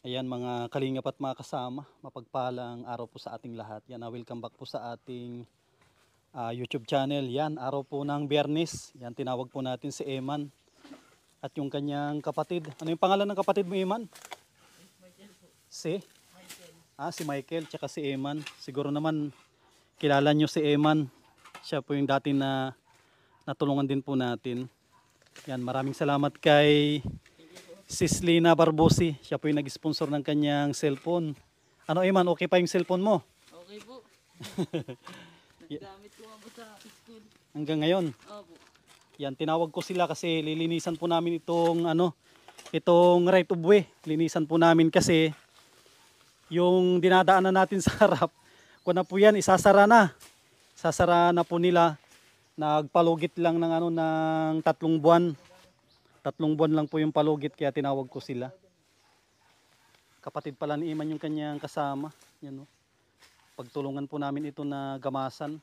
Ayan mga kalingap at mga kasama, mapagpalang araw po sa ating lahat. Yan, welcome back po sa ating YouTube channel. Yan, araw po ng Biyernes. Yan, tinawag po natin si Eman at yung kanyang kapatid. Ano yung pangalan ng kapatid mo, Eman? Si? Si Michael, tsaka si Eman. Siguro naman kilala nyo si Eman. Siya po yung dati na natulungan din po natin. Yan, maraming salamat kay Sislina Barbosi. Siya po yung nag-sponsor ng kanyang cellphone. Ano, Eman, okay pa yung cellphone mo? Okay po. Naggamit ko nga po sa school. Hanggang ngayon? Opo. Yan, tinawag ko sila kasi lilinisan po namin itong right of way. Linisan po namin kasi yung dinadaanan natin sa harap, kung na po yan, isasara na. Sasara na po nila. Nagpalugit lang ng 3 buwan. 3 buwan lang po yung palugit kaya tinawag ko sila. Kapatid pala ni Iman yung kanyang kasama. Yan, no? Pagtulungan po namin ito na gamasan.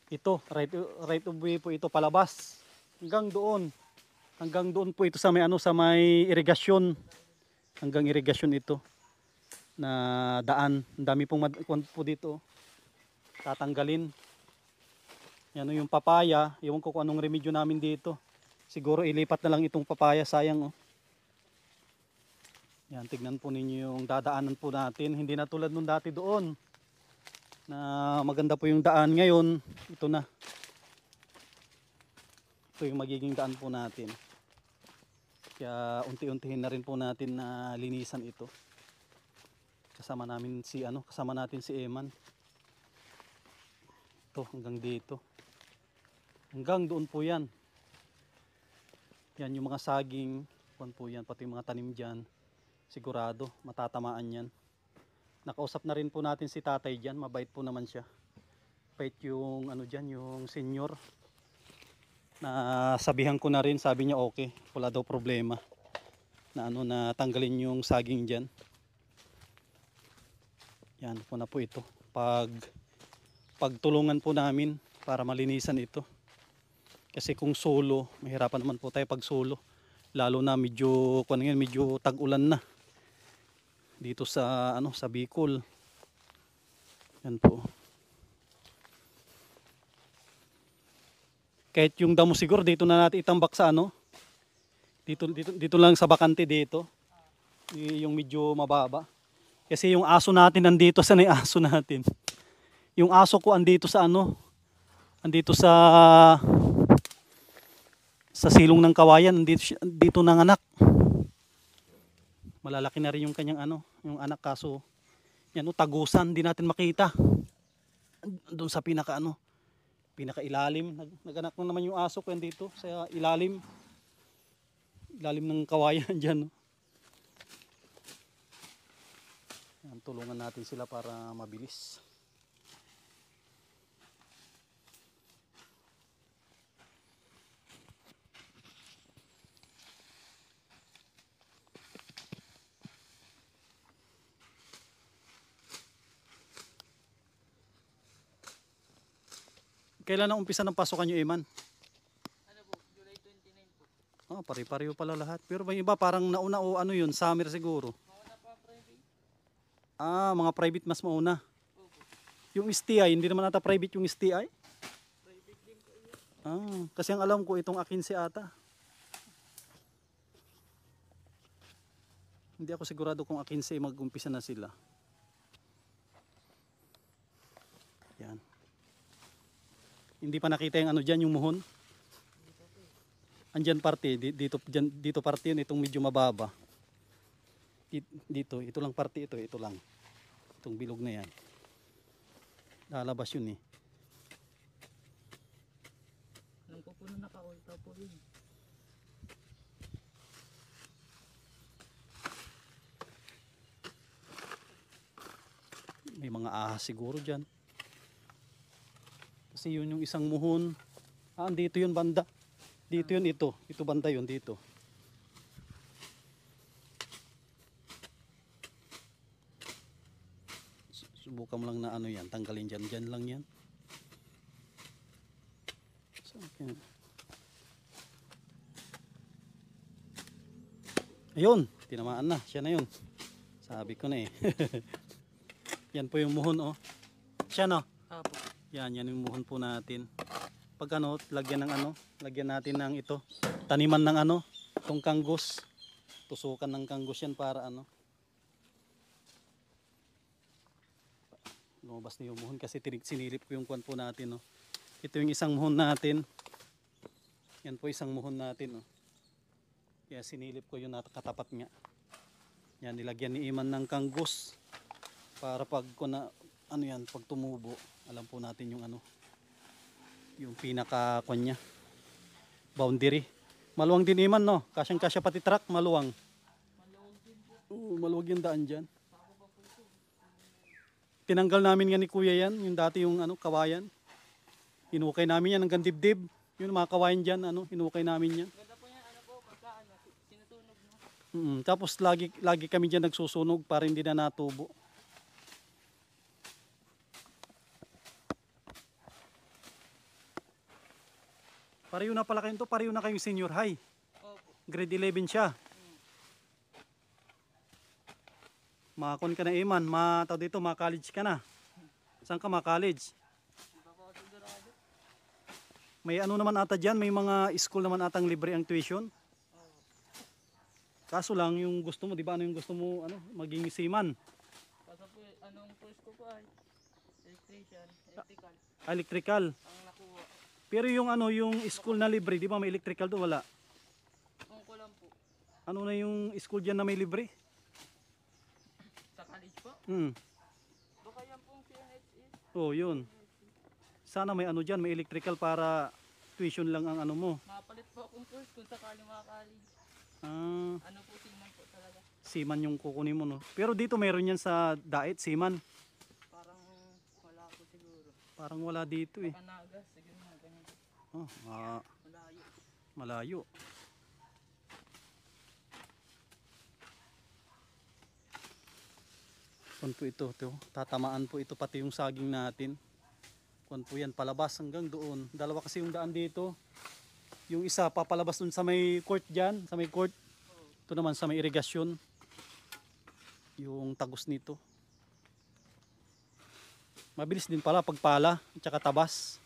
Ito, right of way po ito palabas. Hanggang doon. Hanggang doon po ito sa may irigasyon. Hanggang irigasyon ito na daan. Ang dami pong po dito. Tatanggalin. Yan, yung papaya. Iwan ko kung anong remedyo namin dito. Siguro ilipat na lang itong papaya, sayang. Yan, tignan po ninyo yung dadaanan po natin. Hindi na tulad nung dati doon. Na maganda po yung daan. Ngayon, ito na. Ito yung magiging daan po natin. Kaya unti-untihin na rin po natin na linisan ito. Kasama natin si Eman. Ito, hanggang dito. Hanggang doon po yan. Yan yung mga saging, po yan, pati yung mga tanim dyan, sigurado matatamaan yan. Nakausap na rin po natin si tatay dyan, mabait po naman siya. Bait yung yung senior. Na sabihan ko na rin, sabi niya okay, wala daw problema. Na tanggalin yung saging dyan. Yan po na po ito. Pagtulungan po namin para malinisan ito. Kasi kung solo, mahirapan naman po tayo pag solo. Lalo na medyo tag-ulan na. Dito sa Bicol. Yan po. Kahit yung damo siguro dito na natin itambak sa dito lang sa bakante dito. Yung medyo mababa. Kasi yung aso natin nandito, saan yung aso natin? Yung aso ko andito sa andito sa silong ng kawayan, dito nanganak. Malalaki na rin yung kanyang yung anak, kaso yan tagusan, di natin makita. Doon sa pinaka ilalim, naganak na naman yung aso ko dito sa ilalim ng kawayan diyan. Yan, tulungan natin sila para mabilis. Kailan ang umpisa ng pasukan nyo, Eman? July 29 po. Pare-pareho pala lahat. Pero may iba parang nauna yun, summer siguro. Mauna pa private. Mga private mas mauna. Yung STI, hindi naman ata private yung STI? Private din po yun. Kasi ang alam ko itong akin si ata. Hindi ako sigurado kung akin si mag-umpisa na sila. Yan. Hindi pa nakita yung dyan, yung muhon. Andyan parte, dito parte yun, itong medyo mababa. Dito, ito lang parte ito lang. Itong bilog na yan. Lalabas yun eh. Nang pupuno naka-ulta po yun. May mga ahas siguro dyan. Kasi yun yung isang muhon. Dito yun banda. Dito yun ito. Ito banda yun dito. Subukan mo lang na yan. Tanggalin dyan. Dyan lang yan. So, okay. Ayun. Tinamaan na, siya na yun. Sabi ko na eh. Yan po yung muhon oh. Siya no. Apo. Yan yung muhon po natin. Pag ano, lagyan ng ano, lagyan natin ng ito. Taniman ng ano, itong kanggos. Tusukan ng kanggos yan para ano. Lumabas na yung muhon kasi sinilip ko yung kwan po natin. Oh. Ito yung isang muhon natin. Yan po isang muhon natin. Oh. Kaya sinilip ko yung nakatapat nga. Yan, nilagyan ni Iman ng kanggos. Para pag ano yan, pag tumubo, alam po natin yung ano. Yung pinaka kwan niya. Boundary. Maluwang din Iman no. Kasyang kasya pati truck, maluwang. Maluwag yung daan dyan. Tinanggal namin nga ni Kuya yan, yung dati yung ano, kawayan. Hinukay namin yan hanggang dibdib. Yung mga kawayan dyan, ano, hinukay namin yan. Ganda po yan, ano po, pagka ano, sinutunog no. Tapos lagi kami dyan nagsusunog para hindi na natubo. Pareho na pala kayo to, pareho na kayong senior high. Opo. Grade 11 siya. Makakon ka na Iman, mataw dito, college ka na. Saan ka college? Hindi pa po ako sigurado. May ano naman ata dyan, may mga school naman atang libre ang tuition. Kaso lang yung gusto mo, di ba ano yung gusto mo, ano, maging seaman, Kaso po, anong course ko po ay electrician, electrical, electrical. ang nakuha. Pero yung ano, yung school na libre, di ba may electrical doon? Wala. Kung ko lang po, Ano na yung school dyan na may libre? sa college po, Hmm. baka yan pong CNHS. Oh, yun. Sana may ano dyan, may electrical para tuition lang ang ano mo. Makapalit po akong course kung sakali maka-college. Ah, Ano po, tingnan po talaga. seaman yung kukunin mo, no? Pero dito meron yan sa Daet, seaman. Parang wala po siguro. Parang wala dito eh. Baka nagas, siguro mga ganyan. Oh, Malayo. malayo. Kung po ito, tatamaan po ito pati yung saging natin. Kung po yan, palabas hanggang doon. Dalawa kasi yung daan dito. Yung isa papalabas dun sa may court dyan, sa may court. Ito naman sa may irigasyon. Yung tagos nito. Mabilis din pala pagpala, at saka tabas.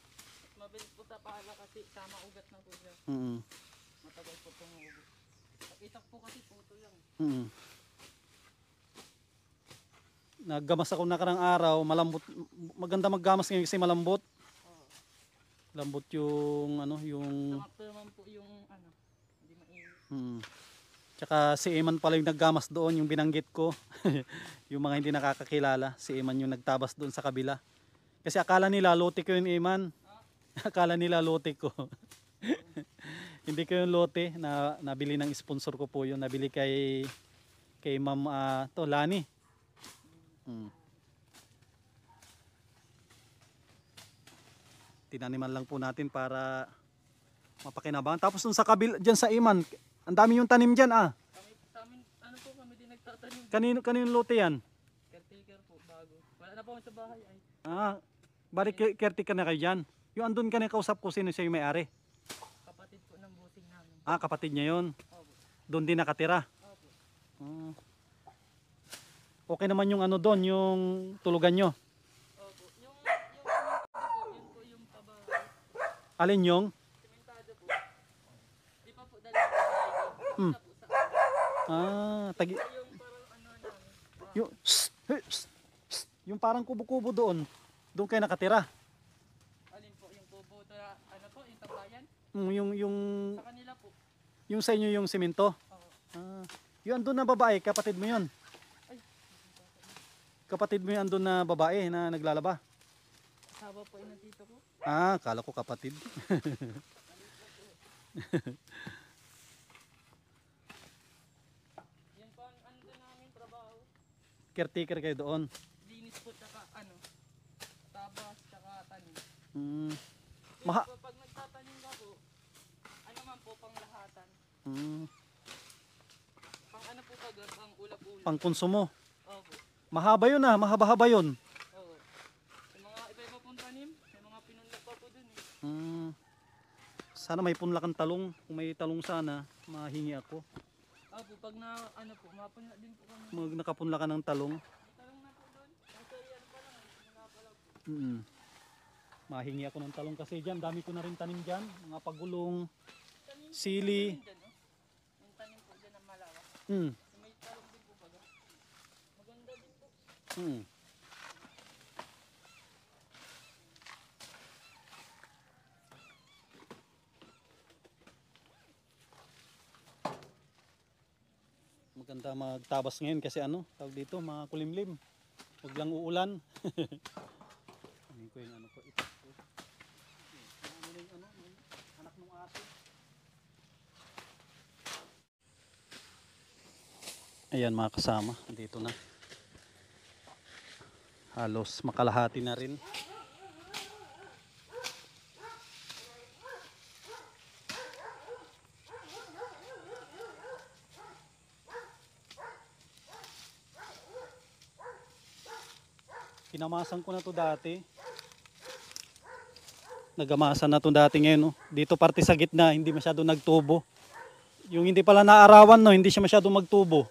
Mabilis po sa pala kasi sama ugat na po siya. Mm. Matagal po tumubo. Itak po kasi puto lang. Mm. Naggamas ako nakarang araw, malambot, maganda maggamas ngayon kasi malambot. Oo. Lambot yung ano, yung Samakto naman po yung ano, hindi mainit. Tsaka si Eman pala yung naggamas doon, yung binanggit ko. Yung mga hindi nakakakilala, si Eman yung nagtabas doon sa kabila. Kasi akala nila lote ko yun, Eman. Akala nila lote ko. Hindi ko yung lote na nabili ng sponsor ko po yun. Nabili kay Ma'am Lani. Tinaniman lang po natin para mapakinabangan. Tapos dun sa kabila, dyan sa Iman, ang dami yung tanim dyan Kami, sa amin, ano po kami din nagtatanim. Kanino lote yan? Caretaker po, bago. Wala na po ako sa bahay ay. Bari caretaker na kayo dyan. Yung andun ka na kausap ko, sino siya yung may-ari? Kapatid po ng busing namin. Kapatid niya yun. Opo. Doon din nakatira. Opo. Okay naman yung ano doon, yung tulugan nyo. Opo. Yung simentado po, yun po yung pabahay. Alin yung? Simentado po. Di pa po dali sa bahay doon. Isa po sa Tagi. yung parang ano namin. Yung, yung parang kubo-kubo doon. Doon kayo nakatira. Alin po, yung kubo na, ano po, yung tambayan. Yung Sa kanila po. yung sa inyo yung simento. Oo. Yung andun na babae, kapatid mo yun. Ay, Kapatid mo yung andun na babae na naglalaba. asawa po yun dito ko. Kala ko kapatid. Yan po ang ano din namin trabaho. Caretaker kayo doon. Linis po tsaka ano, tabas tsaka tanim. Maha- Pag nagtatanim ka po, ano man po pang lahatan. Pang ano po pag pang ulap-ulap. Pang konsumo. Opo. Mahaba yun mahaba-haba yun. Oo. Yung mga iba-iba pong tanim, may mga pinunlak pa po dun eh. Sana may punla kang talong. Kung may talong sana, mahingi ako. Opo, pag na ano po, mapunla din po kami. Nakapunla ka ng talong. Talong na po doon. Kasi yan pa lang, wala pa lang po. Mahingi ako ng talong kasi dyan, dami ko na rin tanim dyan. Mga pagulong, Tanim po sili. din dyan, oh. Yung tanim po dyan ang malawak. Mm. May talong din po baga. Maganda din po. Mm. Maganda magtabas ngayon kasi ano, tawag dito, mga kulimlim. Huwag lang uulan. Ano ko yung ano ko ito. Ano yung ano, yung anak ng aso. Ayan mga kasama, dito na. Halos makalahati na rin. Pinamasan ko na to dati. Nagamasan na to dati ngayon. No? Dito parte sa gitna, hindi masyado nagtubo. Yung hindi pala naarawan, no, hindi siya masyado magtubo.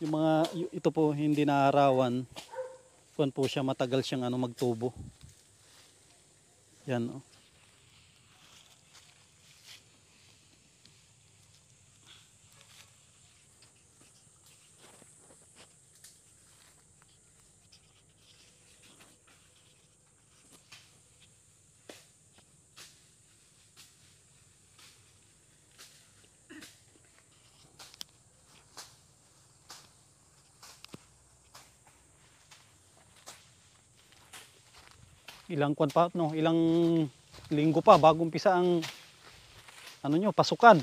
Yung mga, ito po, hindi naarawan. Kuwan po siya, matagal siyang ano, magtubo. Yan. No? Ilang kwan pa, no? Ilang linggo pa bago umpisa ang ano nyo, pasukan.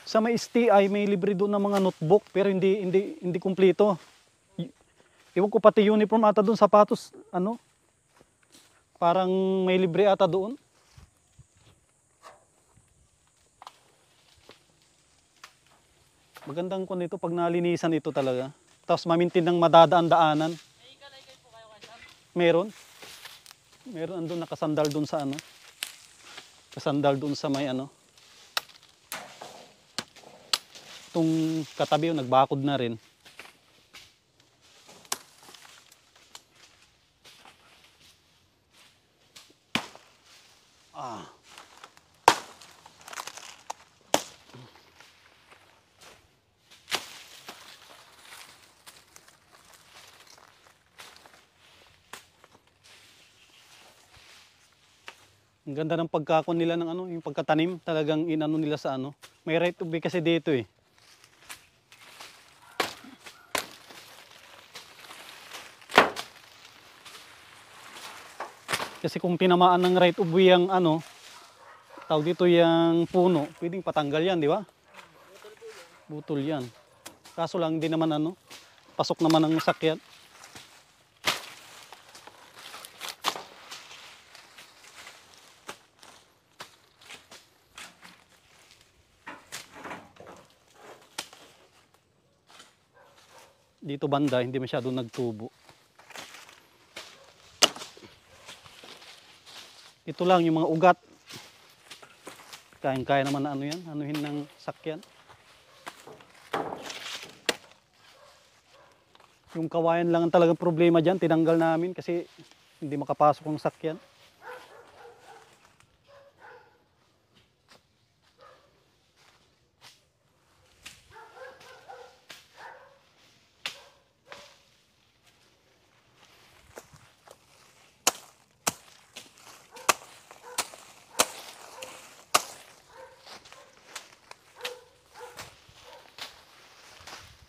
Sa may STI may libre doon ng mga notebook pero hindi kumpleto. Iwan ko pati uniform ata doon, sapatos ano. Parang may libre ata doon. Magandang kwan ito pag nalinisan ito talaga. Tapos mamintin ng madadaan-daanan. May ikalay po kayo kasam. Meron. Meron andun nakasandal doon sa ano. Kasandal doon sa may ano. Itong katabi yung nagbakod na rin. Ah. Ang ganda ng pagkakon nila ng ano, yung pagkatanim, talagang inano nila sa ano. May right of way kasi dito eh. Kasi kung tinamaan ng right of way ang ano, tawag dito yung puno, pwedeng patanggal yan, di ba? Butol yan. Kaso lang hindi naman ano, pasok naman ang sakyan. Dito banda, hindi masyado nagtubo. Ito lang yung mga ugat. Kaya naman na ano yan, anuhin ng sakyan. Yung kawayan lang ang talagang problema dyan, tinanggal namin kasi hindi makapasok ang sakyan.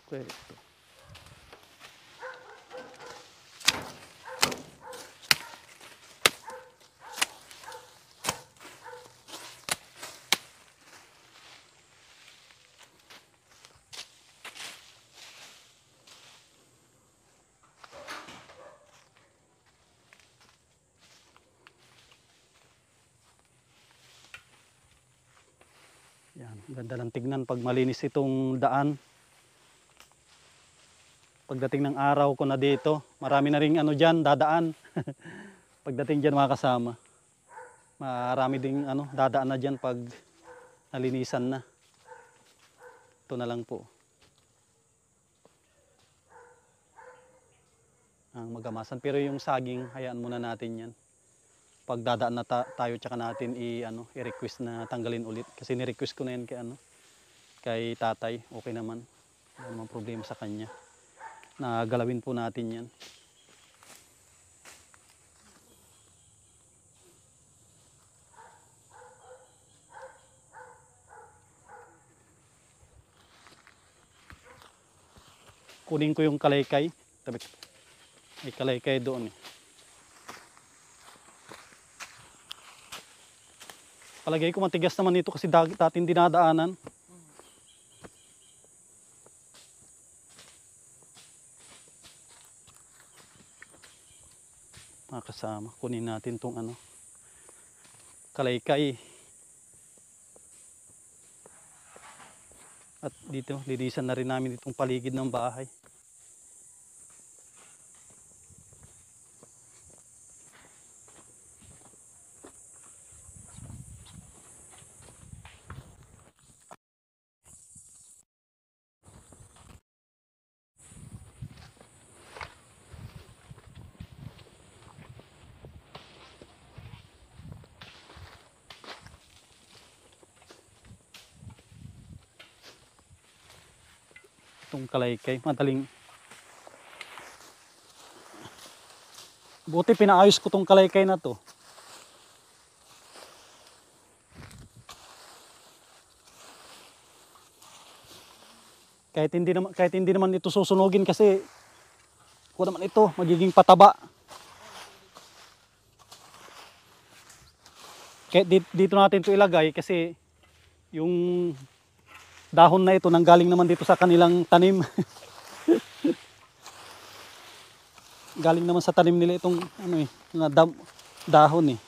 Pwede. Yan, ganda ng tignan pag malinis itong daan. Pagdating ng araw ko na dito, marami na ring ano dyan, dadaan. Pagdating dyan mga kasama, marami ding ano, dadaan na dyan pag nalinisan na. Ito na lang po ang magamasan. Pero yung saging, hayaan muna natin yan. Pag dadaan na tayo, tsaka natin i-request na tanggalin ulit. Kasi ni-request ko na yan kay tatay. Okay naman. Wala namang problema sa kanya. Nagalawin po natin yan. Kunin ko yung kalaykay. May kalaykay doon eh. Palagay ko matigas naman ito kasi dating dinadaanan. Mga kasama, kunin natin tong kalaykay. At dito, linisan na rin namin itong paligid ng bahay. Itong kalaykay, madaling. Buti pinaayos ko tong kalaykay na to. Kahit hindi naman ito susunugin kasi kung naman ito magiging pataba. Kaya dito natin ito ilagay kasi yung dahon na ito nanggaling naman dito sa kanilang tanim. Galing naman sa tanim nila itong dahon eh.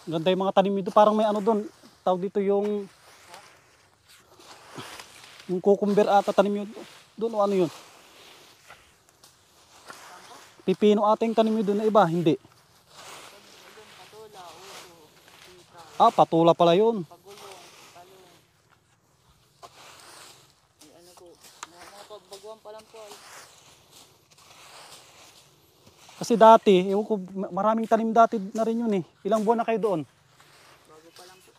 Ganda yung mga tanim dito. Parang may doon. Tawag dito yung cucumber ata tanim yun. Doon o ano yun? Pipino ata yung tanim yun doon na iba. Hindi. Patula, ulo, sita, Ah, patula pala yun. pagulong, talong. Po, mga pagbaguan pa lang po. Kasi dati, ewan ko, maraming tanim dati na rin yun eh. Ilang buwan na kayo doon? Bago pa lang po.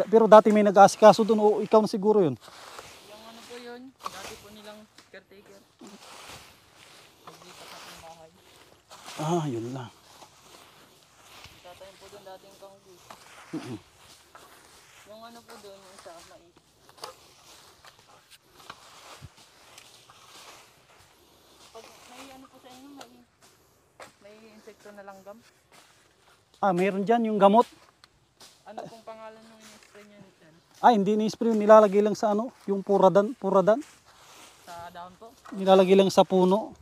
Pero dati may nag-aasikaso doon o ikaw na siguro yun. Yung po yun, dati po nilang caretaker. Naglipat na pong bahay. Ah, yun lang. Tatayin po doon dating kanggu. Yung po doon, yung sa mais. Pag may po sa inyo, may insekto na langgam. Ah, mayroon dyan yung gamot. Ano pong pangalan nung in-spray niyo dyan? Ah, hindi ni-spray, nilalagay lang sa yung puradan. Sa dahon po? Nilalagay lang sa puno.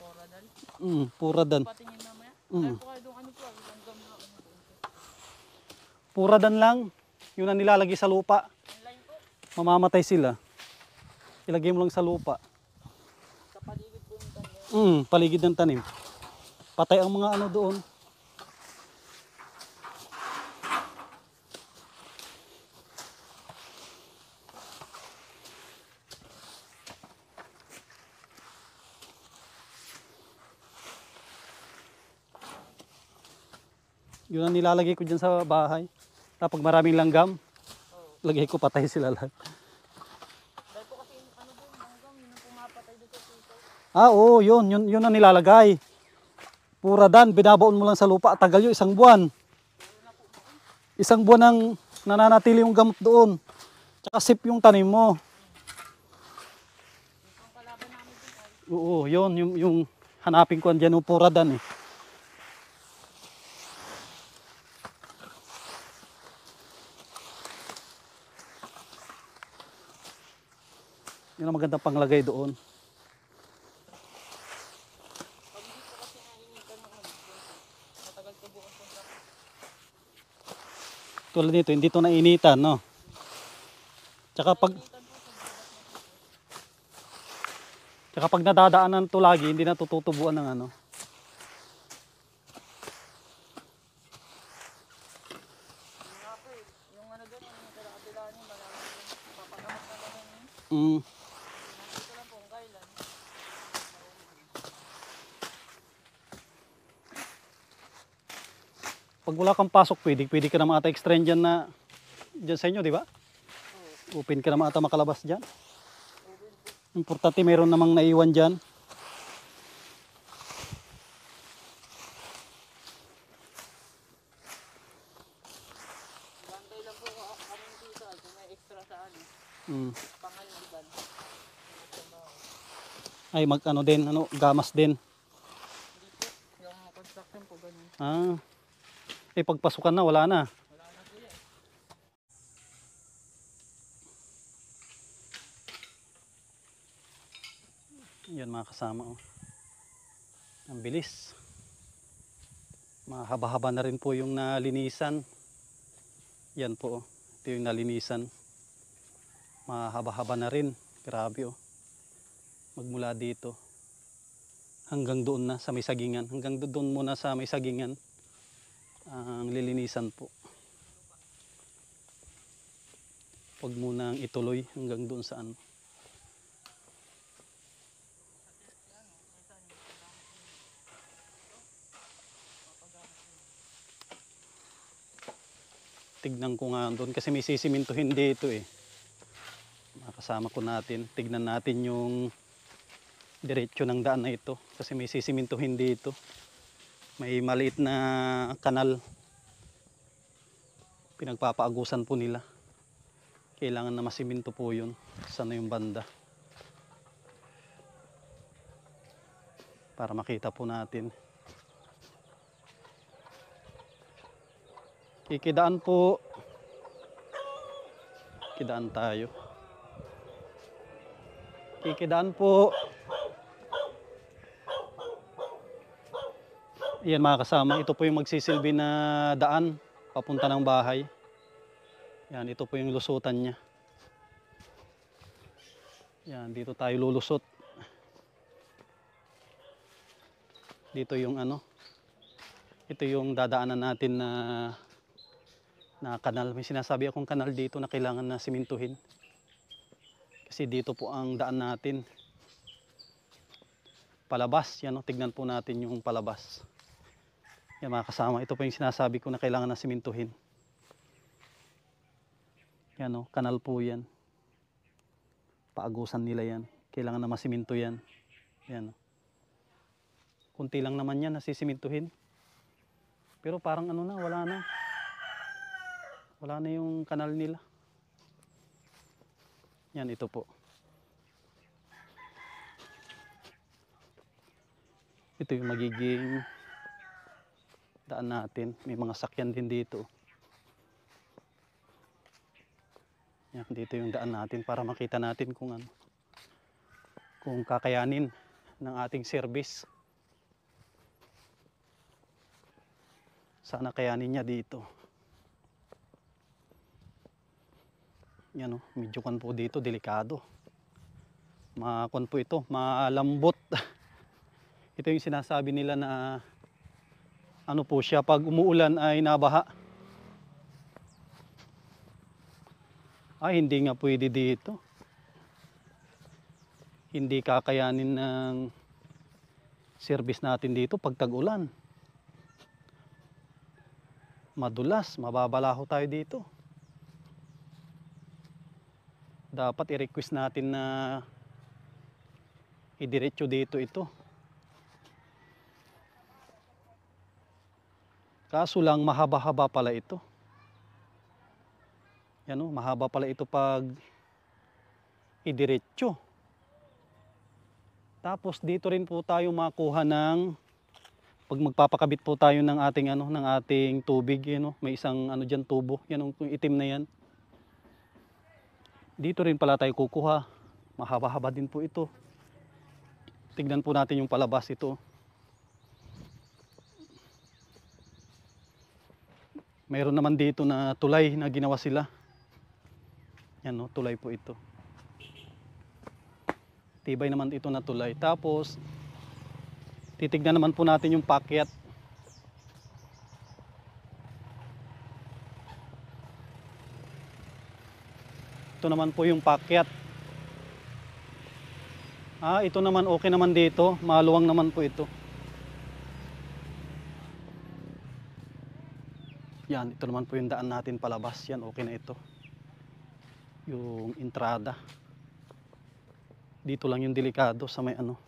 Poradal? Puradan. Patingin mamaya? Kaya po kayo doon langgam na po. Puradan lang. Yun ang nilalagay sa lupa. Online po? Mamamatay sila. Ilagay mo lang sa lupa. Sa paligid po yung tanim. Paligid ng tanim. Patay ang mga doon. Yun ang nilalagay ko dyan sa bahay. Kapag maraming langgam, lagay ko patay sila lahat. Dahil po kasi doon, langgam, yun ang pumapatay doon sa sitaw. Ah, oo, yun ang nilalagay. Puradan, binabaon mo lang sa lupa. Tagal yun, 1 buwan. 1 buwan ang nananatili yung gamot doon. Tsaka sip yung tanim mo. Ang kalaban namin doon ay Oo, yun, yung hanapin ko andyan yung puradan eh. Yun ang magandang panglagay doon. Tulad nito, hindi to nainitan, no? Tsaka pag nadadaanan to lagi, hindi na tututubuan ng ano. Yung ano doon, yung kailangan niyo, marami doon. Papagamot na naman yun. Mm. Nandito lang po kung kailan. Pag wala kang pasok, pwede ka naman ata extend dyan na, dyan sa inyo, di ba? Open ka naman ata makalabas dyan. Importante, meron namang naiwan dyan. Bantay lang po kami dito kung may extra sa ano. Mm. Pangaliban. Ay, mag ano din, ano, gamas din. Hindi po. Yung construction po ganun. Ah, eh pagpasukan na, wala na. Wala na po yan. Yan mga kasama, oh. Ang bilis. Mahaba-haba na rin po yung nalinisan. Yan po, oh. Ito yung nalinisan. Mahaba-haba na rin. Grabe, oh. Magmula dito hanggang doon na sa may sagingan. Hanggang doon muna sa may sagingan ang lilinisan po. Huwag munang ituloy hanggang doon sa ano. Tignan ko nga doon kasi may sisimintuhin dito eh. Makasama ko natin. Tignan natin yung diretso ng daan na ito kasi may sisimintuhin dito. May maliit na kanal. Pinagpapaagusan po nila. Kailangan na masiminto po yun. Sana yung banda. Para makita po natin. Kikidaan po. Kidaan tayo. Kikidaan po. Yan mga kasama. Ito po yung magsisilbi na daan. Papunta ng bahay. Yan, ito po yung lusutan niya. Yan, dito tayo lulusot. Dito yung ano. Ito yung dadaanan natin na kanal. May sinasabi akong kanal dito na kailangan na simintuhin. Kasi dito po ang daan natin. Palabas, yan o, tignan po natin yung palabas. Yan mga kasama, ito po yung sinasabi ko na kailangan na simintuhin. Yan o, kanal po yan. Paagusan nila yan. Kailangan na masiminto yan. Yan o. Kunti lang naman yan nasisimintuhin. Pero parang ano na, wala na. Wala na yung kanal nila. Yan, ito po. Ito yung magiging daan natin. May mga sakyan din dito. Yan, dito yung daan natin para makita natin kung ano. Kung kakayanin ng ating service. Sana kayanin niya dito. Yan o, medyo kan po dito, delikado. Makon po ito, malambot. Ito yung sinasabi nila na ano po siya, pag umuulan ay nabaha. Ay, hindi nga pwede dito. Hindi kakayanin ng service natin dito pag tag-ulan. Madulas, mababalaho tayo dito. Dapat i-request natin na idiretso dito ito. Kaso lang mahaba-haba pala ito. Yan o, mahaba pala ito pag idiretso. Tapos dito rin po tayo makuha ng pag magpapakabit po tayo ng ating ano, ng ating tubig, yan o, may isang ano diyan tubo, yan o, yung itim na yan. Dito rin pala tayo kukuha. Mahaba-haba din po ito. Tignan po natin yung palabas ito. Mayroon naman dito na tulay na ginawa sila. Yan no, tulay po ito. Tibay naman ito na tulay. Tapos titignan naman po natin yung pakyat. Ito naman po yung pakyat. Ito naman okay naman dito. Maluwang naman po ito. Yan, ito naman po yung daan natin palabas. Yan, okay na ito. Yung entrada. Dito lang yung delikado sa may ano,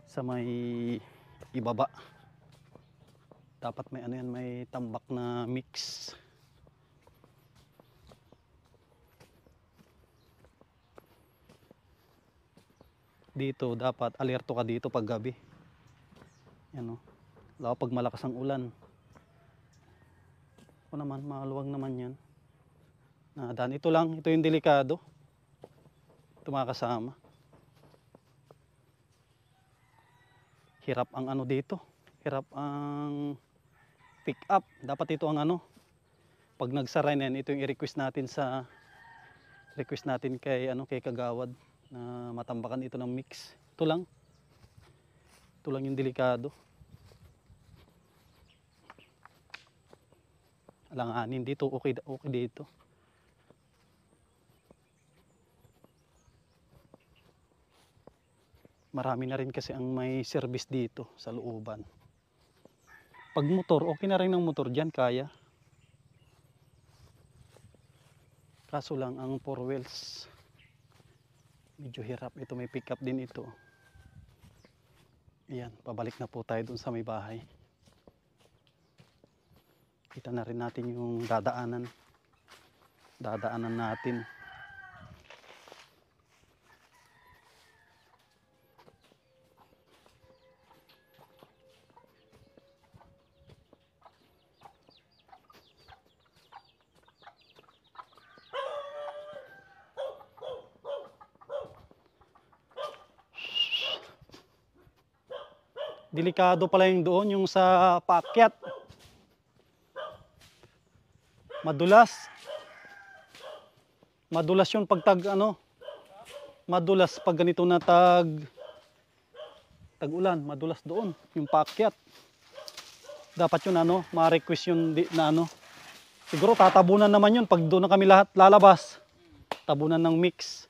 sa may ibaba. Dapat may ano yan, may tambak na mix. Dito dapat alerto ka dito pag gabi. Yan o. Lalo pag malakas ang ulan. O naman, maluwag naman yan. Dan, ito lang, ito yung delikado. Ito mga kasama. Hirap ang ano dito. Hirap ang pick up. Dapat ito ang ano. Pag nagsara na yan, ito yung i-request natin sa kay ano, kay Kagawad na matambakan ito ng mix. Ito lang. Ito lang yung delikado. Alanganin dito, okay dito. Marami na rin kasi ang may service dito sa looban. Pag motor, okay na rin ng motor dyan, kaya. Kaso lang ang 4 wheels. Medyo hirap. Ito may pick up din ito. Ayan, pabalik na po tayo dun sa may bahay. Kita na rin natin yung dadaanan. Dadaanan natin. Delikado pala yung doon, yung sa paakyat. Madulas. Madulas yun pag madulas pag ganito na tag-ulan, madulas doon, yung paakyat. Dapat yun ma-request yun na Siguro tatabunan naman yun pag doon na kami lahat lalabas. Tabunan ng mix.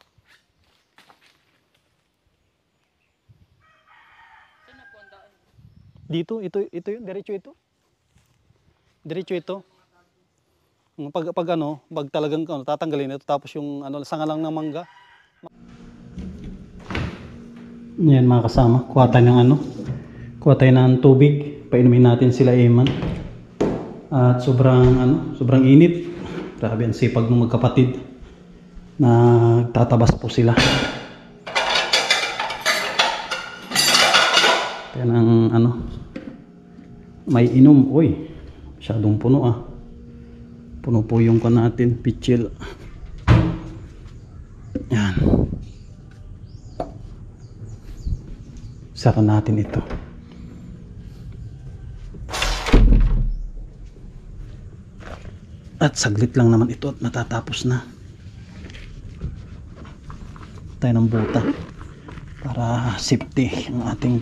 Dito, ito yun, diretso ito. Diretso ito. Pag talagang tatanggalin ito tapos yung sanga lang ng mangga. Yan mga kasama, kuha tayo ng tubig, painumin natin sila Eman. At sobrang init. Grabe ang sipag ng magkapatid. Nagtatabas po sila. Kaya may inom. Uy, masyadong puno Puno po yung natin, pitchil. Yan. Sara natin ito. At saglit lang naman ito at matatapos na. Tayo ng buta para safety ang ating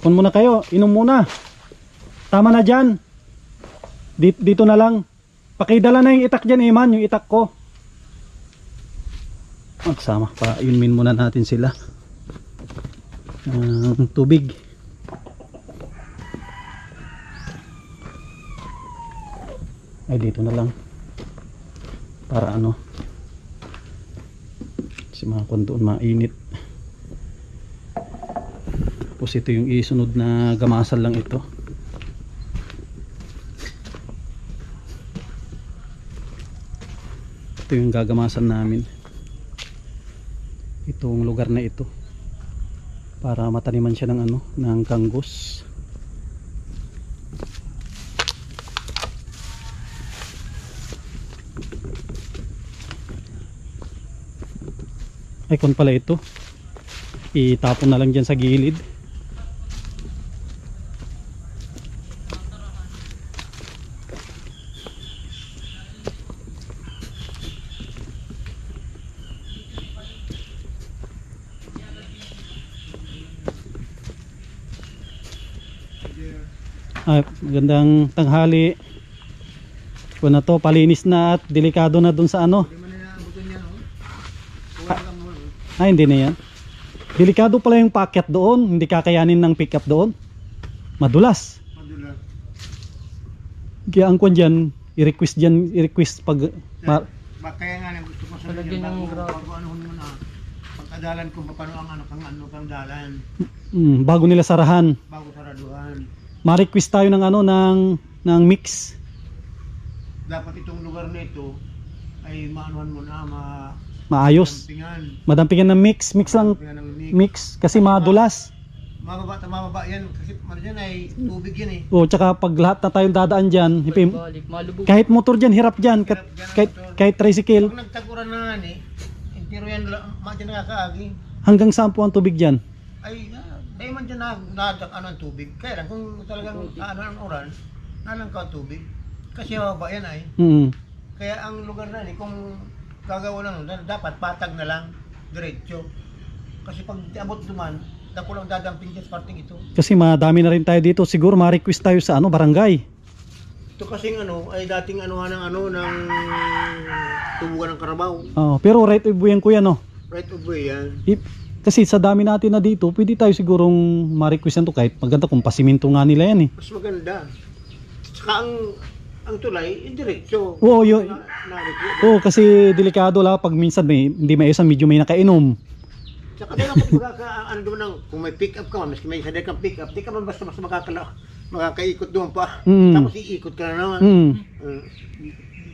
kun muna kayo, inom muna. Tama na dyan. Dito na lang. Pakidala na yung itak dyan, Eman, yung itak ko. Magsama, pa-inumin muna natin sila. Tubig. Ay, dito na lang. Para kasi mga doon mainit. Tapos ito yung isunod na gamasan lang ito. Ito yung gagamasan namin. Itong lugar na ito. Para mataniman siya ng ng kanggos. Ay, kung pala ito. Itapon na lang dyan sa gilid. Ay, magandang tanghali. Kung na to, palinis na at delikado na dun sa ano. Ay, hindi na yan. Delikado pala yung paakyat doon. Hindi kakayanin ng pick up doon. Madulas. Kaya ang kwan dyan, i-request pag Kaya nga gusto ko sa Palagyan ng grabe. bago ano muna. Pagkadalan ko paano ang dalan bago nila sarahan. bago saraduhan. Ma-request tayo ng ano ng mix. Dapat itong lugar na ito ay maanuhan mo na Maayos. dampingan. Madampingan ng mix lang Dampingan ng mix. mix kasi madulas. Mababa yan kasi ano dyan ay tubig yan eh. O tsaka pag lahat na tayong dadaan diyan, Balik, malubog. kahit motor diyan hirap diyan, kahit tricycle. Pag nagtaguran na nga eh, pero yan dyan nakakaagi. Hanggang saan po ang tubig diyan? Ay, dahil man dyan ano ang tubig. Kaya lang kung talagang ano ang oran, nalang ka tubig. Kasi mababa yan ay. Kaya ang lugar na eh, kung gagawa lang nun, dapat patag na lang, diretso. Kasi pag abot duman, dako lang dadamping dyan sa parting ito. Kasi madami na rin tayo dito. Siguro ma-request tayo sa barangay. Ito kasing ano, ay dating anuhan ng tubugan ng Karabaw. Pero right of way yan kuya, no? Right of way yan. Kasi sa dami natin na dito, pwede tayo sigurong ma-request yan to kahit maganda kung pasiminto nga nila yan eh. Mas maganda. Saka ang tulay, diretso. Oo, Na kasi delikado lang pag minsan hindi maisan, medyo may nakainom. Saka dahil ako ano doon ng, kung may pick up ka man, maski may sadya kang pick up, di ka man basta makakaikot doon pa. Tapos iikot ka na naman.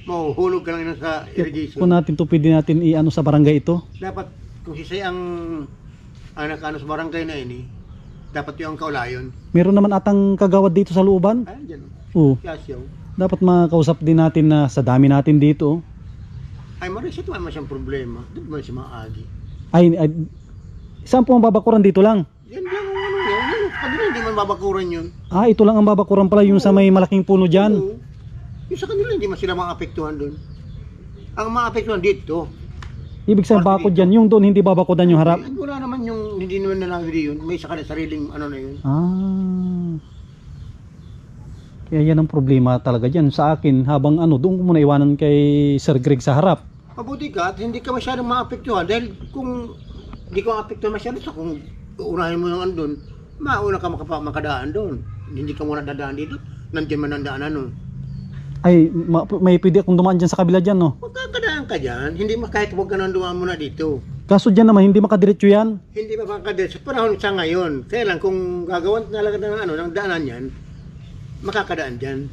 Mahuhulog ka lang yun sa irrigation. Kung natin to, pwede natin i-ano sa barangay ito. Dapat, kung sisay ang anak sa barangay na ini, dapat yung kaulayon. Meron naman atang kagawad dito sa looban. Ayan dyan. Oo. Yasyaw. Dapat makausap din natin na sa dami natin dito. Ay, marisit naman siyang problema. Doon ba siya maagi? Ay, saan po ang babakuran dito lang? Yan lang ang ano yan. Kanila hindi man babakuran yun. Ito lang ang babakuran pala, yung sa may malaking puno dyan. Oo. Yung sa kanila hindi man sila maapektuhan doon. Ang maapektuhan dito. Ibig sabihin bakod dyan, yung doon hindi babakudan yung harap. Wala naman yung hindi naman nalawiri yun. May sa kanila sariling ano na yun. Kaya yan ang problema talaga dyan. Sa akin, habang doon ko muna iwanan kay Sir Greg sa harap. Mabuti ka at hindi ka masyadong maapektuhan. Dahil kung hindi ka maapektuhan masyado, so kung unahin mo yung andun, mauna ka makadaan doon. Hindi ka muna dadaan dito. Nandiyan man ang daanan nun. Ay, may pwede akong dumaan dyan sa kabila dyan, no? Magkakadaan ka dyan. Hindi kahit huwag ka nang dumaan muna dito. Kaso dyan naman, hindi makadiretso yan. Hindi makakadaan. Sa panahon sa ngayon, kaya lang kung gagawan talaga ng daanan yan, makakadaan dyan.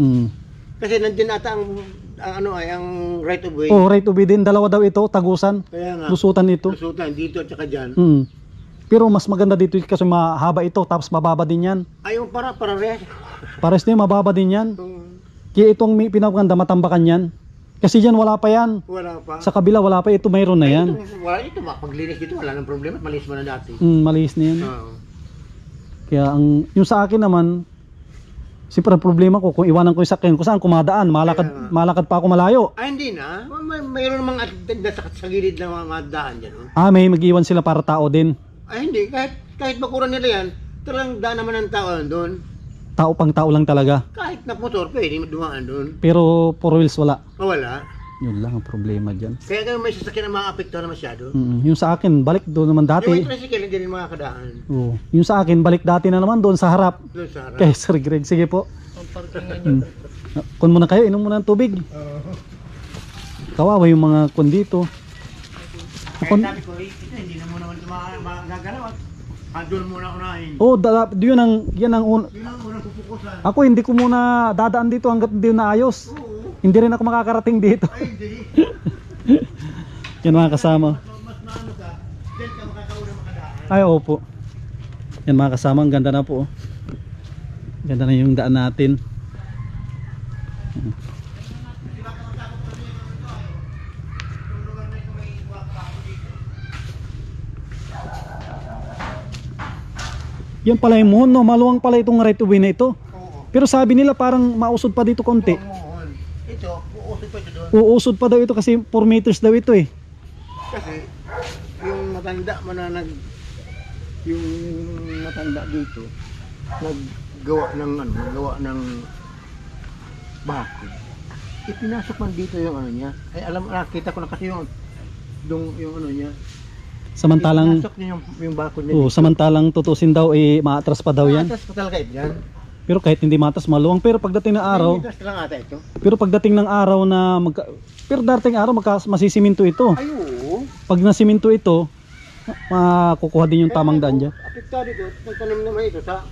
Kasi nandiyan ata ang right of way. Right of way din. Dalawa daw ito, tagusan. Kaya nga. Lusutan ito. Lusutan dito at saka dyan. Pero mas maganda dito kasi mahaba ito, tapos mababa din yan. Ay, yung para rehas. Pares na yun, mababa din yan. Kaya itong pinapaganda, matambakan yan. Kasi dyan wala pa yan. Wala pa. Sa kabila wala pa, ito mayroon na yan. Ito paglinis dito, wala nang problema. Malinis mo na dati. Malinis na yan. Kaya yung sa akin naman, siyempre problema ko kung iwanan ko yung sakyan ko saan kumadaan, malakad pa ako malayo. Ay, hindi na. Mayroon namang sa gilid na mga daan dyan. May mag-iwan sila para tao din. Ay, hindi. Kahit bakuran nila yan, talagang daan naman ang tao doon. Tao pang tao lang talaga. Kahit na motor, pwede dumaan doon. Pero 4 wheels wala. Wala. Yun lang ang problema dyan. Kaya kung may sasakyan na maapektuhan na masyado. Yung sa akin, balik doon naman dati. Yung tricycle, hindi rin makakadaan. Yung sa akin, balik dati na naman doon sa harap. Doon sa harap. Kay Sir Greg, sige po. Ang parkingan nyo. Kun muna kayo, inom muna ng tubig. Kawawa yung mga kun dito. Kaya sabi ko, ito hindi na muna magagalaw at doon muna unahin. Yan ang Yun ang unang pupukusan. ako hindi ko muna dadaan dito hanggat hindi naayos. Hindi rin ako makakarating dito. Ay, hindi. Yan mga kasama. Mas maano ka, dahil ka makakauna makadaan. Ay, opo. Yan mga kasama, ang ganda na po. Ganda na yung daan natin. Yan pala yung muhon, no? Maluwang pala itong right of way na ito. Oo. Pero sabi nila parang mausod pa dito konti. Muhon. Ito, uusog pa ito doon. Uusod pa daw ito kasi 4 meters daw ito eh. Kasi yung matanda man na yung matanda dito naggawa ng bakod. Ipinasok man dito yung ano niya. Ay alam, nakita ko na kasi yung ano niya. Samantalang, Ipinasok niya yung bakod niya. samantalang tutusin daw eh maatras pa daw yan. Atas pa talaga yan. Pero kahit hindi matas maluwang, pero pagdating ng araw, Atas lang ata ito. pero pagdating ng araw na pero darating araw masisiminto ito. Ay oo. Pag nasiminto ito, makukuha din yung tamang daan dyan. Apektado ito. Nagtanim naman ito sa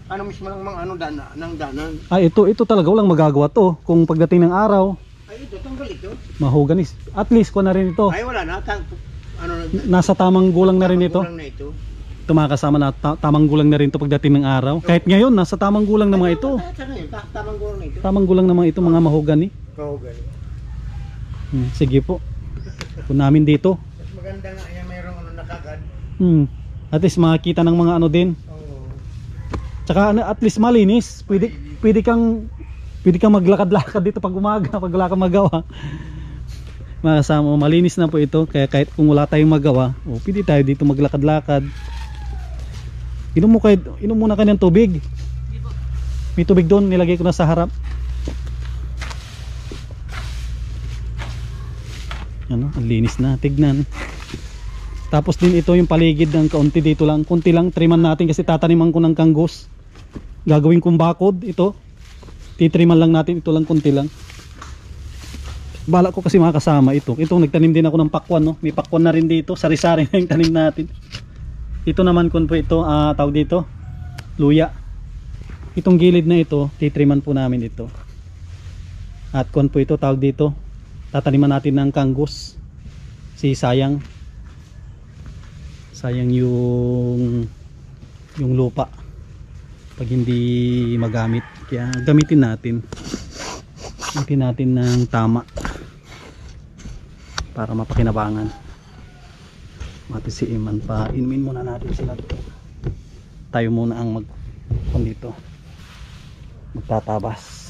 ano mismo ng mga ano ng danan. Ito talaga walang magagawa to. Kung pagdating ng araw, Ay ito, tanggal ito. mahuganis. At least kuha na rin ito. Ay wala na. Nasa tamang gulang na rin ito. Kulang na ito. Ito mga kasama na tamang gulang na rin ito pagdating ng araw. Kahit ngayon, nasa tamang gulang na mga ito. Tamang gulang na ito. Tamang gulang na mga ito, mga mahogani. Oo, ganun. Sige po. Kung namin dito. Mas maganda nga yan, mayroong ano nakagad. At least makakita ng mga ano din. Oo. Tsaka at least malinis. Pwede kang maglakad-lakad dito pag umaga, pag wala kang magawa. Mga kasama, malinis na po ito. Kaya kahit kung wala tayong magawa, pwede tayo dito maglakad-lakad. Inom muna kayo ng tubig. May tubig doon, nilagay ko na sa harap. Ano, ang linis na, tignan. Tapos din ito yung paligid ng kaunti dito lang. Kunti lang, triman natin kasi tataniman ko ng kanggos. Gagawin kong bakod ito. Titriman lang natin, ito lang, kunti lang. Bala ko kasi mga kasama ito. Itong nagtanim din ako ng pakwan, no? May pakwan na rin dito, sari-sari na yung tanim natin. Ito naman kun po ito, tawag dito, luya. Itong gilid na ito, titriman po namin ito. At kun po ito, tawag dito, tataniman natin ng kanggos. Sayang yung lupa pag hindi magamit, kaya gamitin natin ng tama para mapakinabangan. Mati si Iman pa, inumin muna natin sila. Tayo muna ang magtatabas.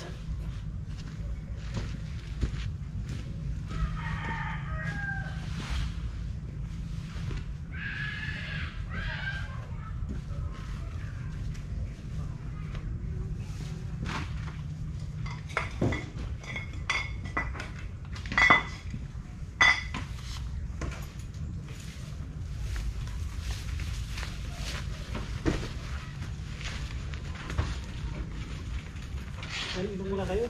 Inom muna kayo.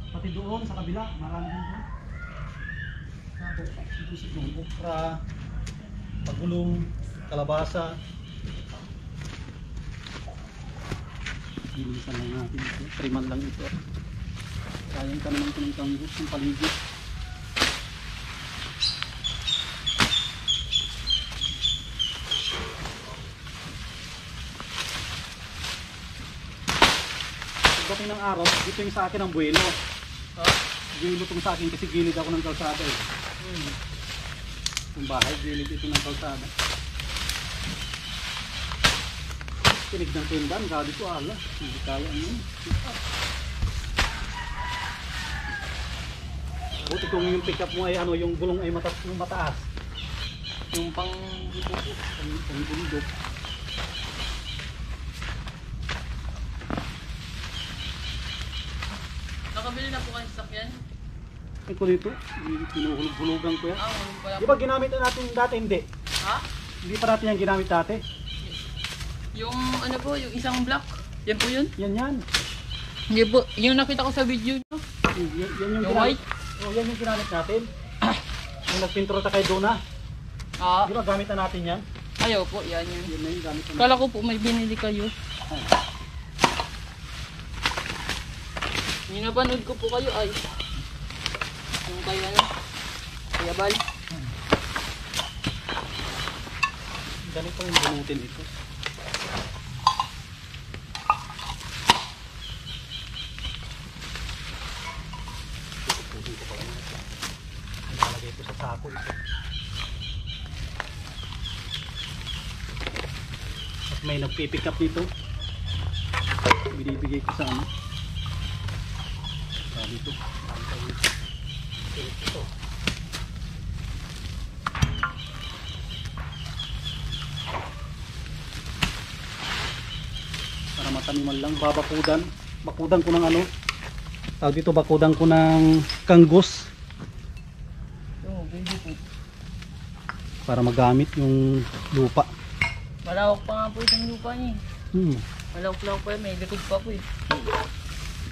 Pati doon sa kabila, marami din doon. Tapos yung okra, pagulong, kalabasa. Bilisan lang natin ito. Triman lang ito. Sayang ka naman ito ng kanggos ng paligid. Pagdating ng araw, dito yung sa akin ang buwelo. Gilid itong sa akin kasi gilid ako ng kalsada eh. Yung bahay, gilid ito ng kalsada. Tinig ng tindan, sabi ko ala, hindi kaya yun. Buti kung yung pick up mo ay ano, yung gulong ay mataas. Yung pang bundok. Nakabili na po kayo sa sakyan? Ay ko dito, pinuhulog-hulugan ko yan. Wala pala Di ba ginamit na natin dati? Hindi. Ha? Hindi pa natin yan ginamit dati. Yung ano po, yung isang block. Yan po yun? Yan. Hindi po, yung nakita ko sa video nyo. Yan yung Yung ginamit. white? Oh, yan yung ginamit natin. Yung nagpinturo ta kay Dona. Ah, Di ba gamit na natin yan? ayaw po, yan yun. Yan na yung gamit na natin. Kala ko po may binili kayo. Yung napanood ko po kayo ay yung kayo ano, Kuya Bal. Ganito yung bunutin ito. Pupusin ko pala nito. Ilalagay ko sa sako ito. At may nagpipick up nito. Binibigay ko sa ano. Sabi ito. Ito. Para mataniman lang, babakudan. Bakudan ko ng ano. Tawag dito, bakudan ko ng kanggos. Oo, pwede po. Para magamit yung lupa. Malawak pa nga po itong lupa niya. Malawak-lawak pa yun, may likod pa po eh.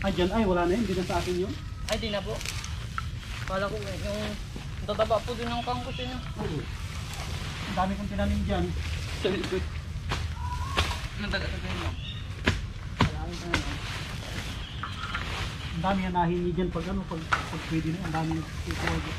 Ah, dyan ay, wala na yun. Hindi na sa akin yun. Ay, di na po. Kala ko yung tataba po din ng kangkos yun. Oo. Ang dami kong tinanim dyan. Sa likod. Anong taga-taga yun? Maraming pa naman. Ang dami nga nahingi dyan pag ano, pag pwede na. Ang dami nagkukuha dyan.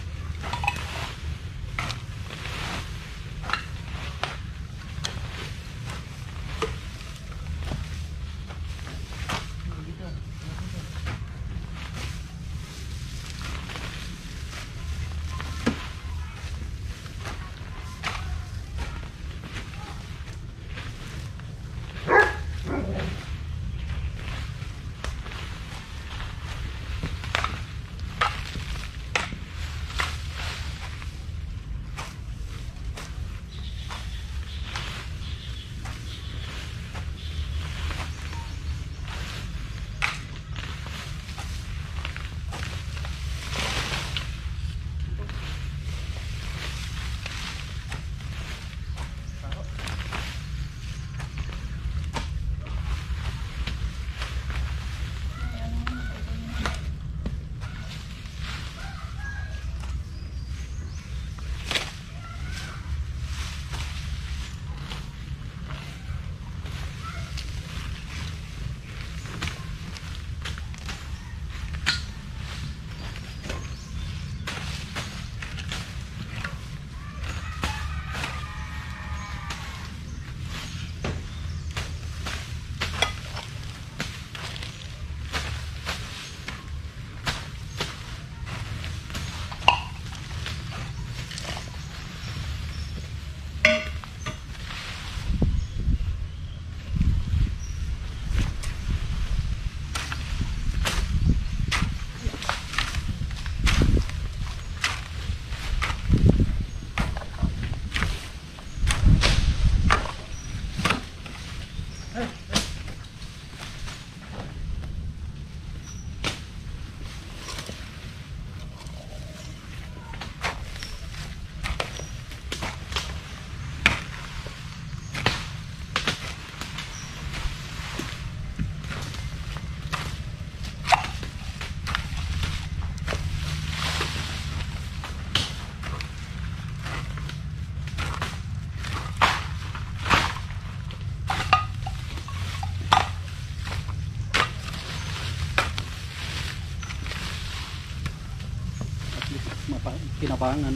Kinabangan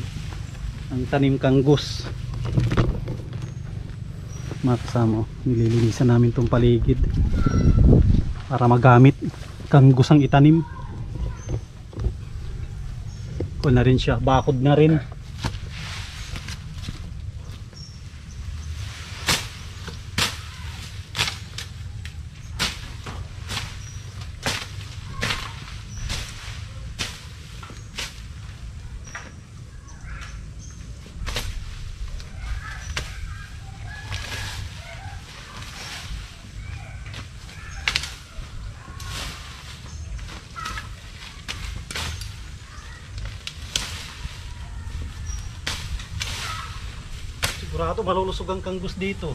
ang tanim kanggos. Mga kasama, nililinisan namin itong paligid para magamit. Kanggos ang itanim. Kung na rin siya, bakod na rin. Sigurado malulusog ang kanggos dito.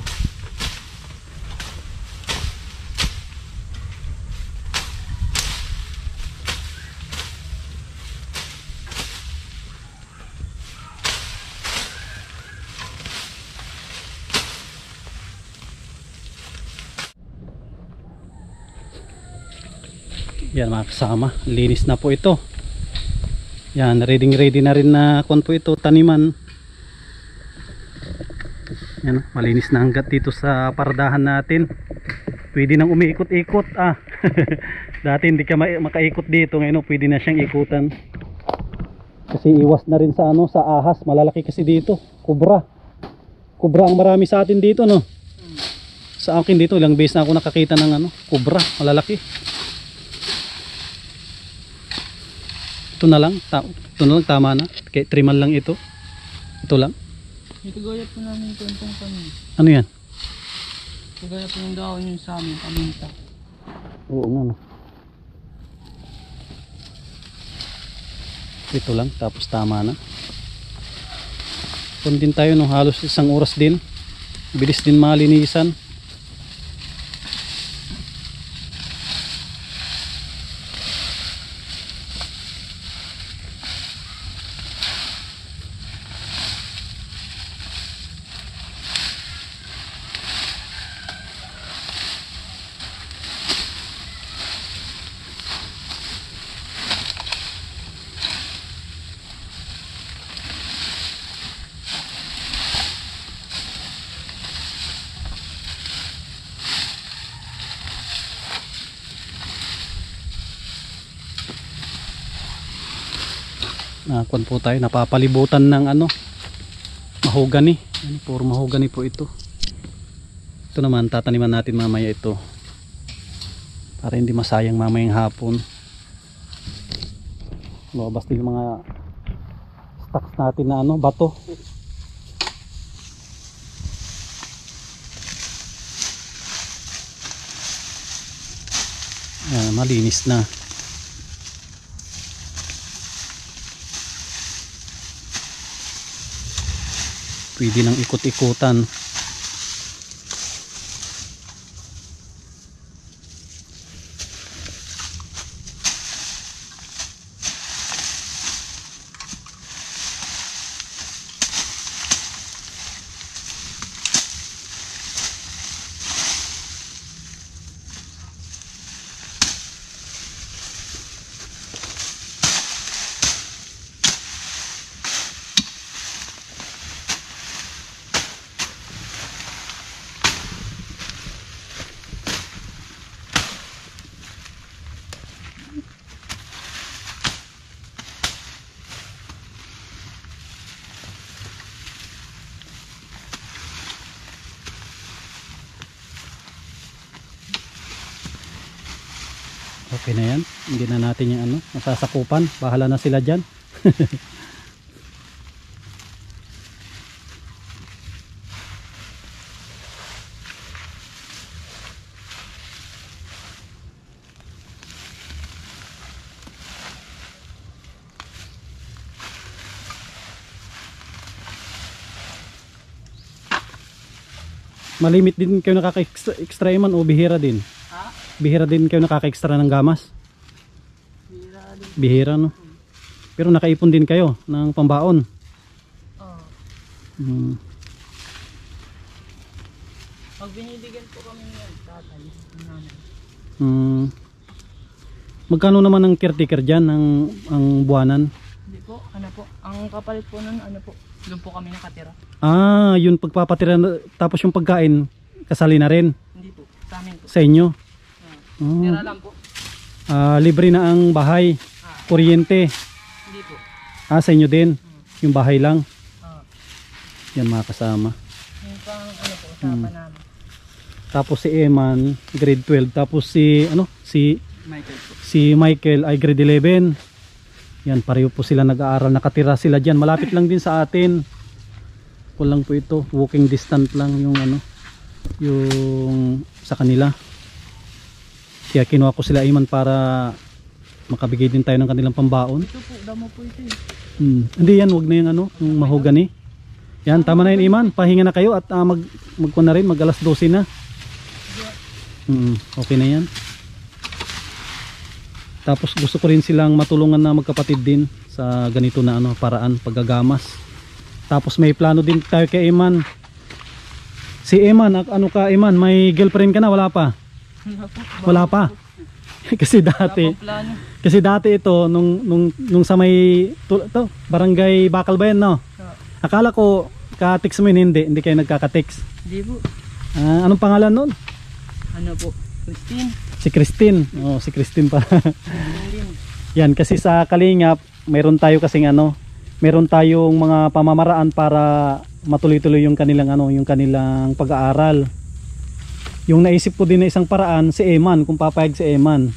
Yan mga kasama, linis na po ito. Yan, ready na rin na kon po ito, taniman. Yan, malinis na hanggat dito sa pardahan natin. Pwede nang umiikot-ikot Dati hindi ka makaikot dito, ngayon pwede na siyang ikutan. Kasi iwas na rin sa sa ahas, malalaki kasi dito, kubra. Kubra ang marami sa atin dito, no. Sa akin dito, ilang beses na ako nakakita ng kubra, malalaki. Ito na lang, tama na. Kaya trimal lang ito. Ito lang. May kagaya po namin kontong kami. Ano yan? Kagaya po yung dahon yung sa amin, paminta. Oo nga, no. Ito lang, tapos tama na. Kung din tayo, no, halos 1 oras din. Bilis din malinisan. Nakon po tayo, napapalibutan ng mahogany. Puro mahogany po ito. Ito naman tataniman natin mamaya ito para hindi masayang mamayang hapon. Basta yung mga stocks natin na bato. Malinis na. Pwede nang ikot-ikutan. Okay na yan, hindi na natin yung masasakupan, bahala na sila dyan. Malimit din kayo nakaka-extra man o bihira din? Ha? Bihira din kayo nakaka-extra ng gamas? Bihira din. Bihira, no? Pero nakaipon din kayo ng pambaon? Oo. Pag binibigyan po kami yan, tatay, namin. Magkano naman ang caretaker dyan, ang buwanan? Hindi po, ang kapalit po nun, doon po kami nakatira. Yun pagpapatira, tapos yung pagkain, kasali na rin? Hindi po, sa amin po. Sa inyo? Tira lang po. Libre na ang bahay, kuryente. Hindi po. Sa inyo din, yung bahay lang. Yan mga kasama. Yung pang usapan namin. Tapos si Eman, grade 12. Tapos si Michael po. si Michael ay grade 11. Yan, pareho po sila nag-aaral. Nakatira sila dyan. Malapit lang din sa atin. Kulang po ito. Walking distance lang yung yung sa kanila. Kaya kinuha ko sila Eman para makabigay din tayo ng kanilang pambaon. Ito po, damo po ito. Hindi yan, wag na yung yung mahogany. Yan, tama na yun Iman. Pahinga na kayo at magkuha na rin, mag alas 12 na. Okay na yan. Tapos gusto ko rin silang matulungan na magkapatid din sa ganito na paraan, paggagamas. Tapos may plano din tayo kay Iman. Si Iman, ano ka Iman, may girlfriend ka na? Wala pa? Wala pa. Kasi dati, Wala pang plano. kasi dati ito nung sa may to, Barangay Bakal ba yan, no? Akala ko ka-text mo yun, hindi kayo nagkaka-text. Hindi po. Anong pangalan nun? Ano po? Christine. Si Christine. Oh, si Christine pa. Christine din. Yan, kasi sa Kalingap, meron tayo kasing meron tayong mga pamamaraan para matuloy-tuloy yung kanilang yung kanilang pag-aaral. Yung naisip ko din na isang paraan si Eman, kung papayag si Eman.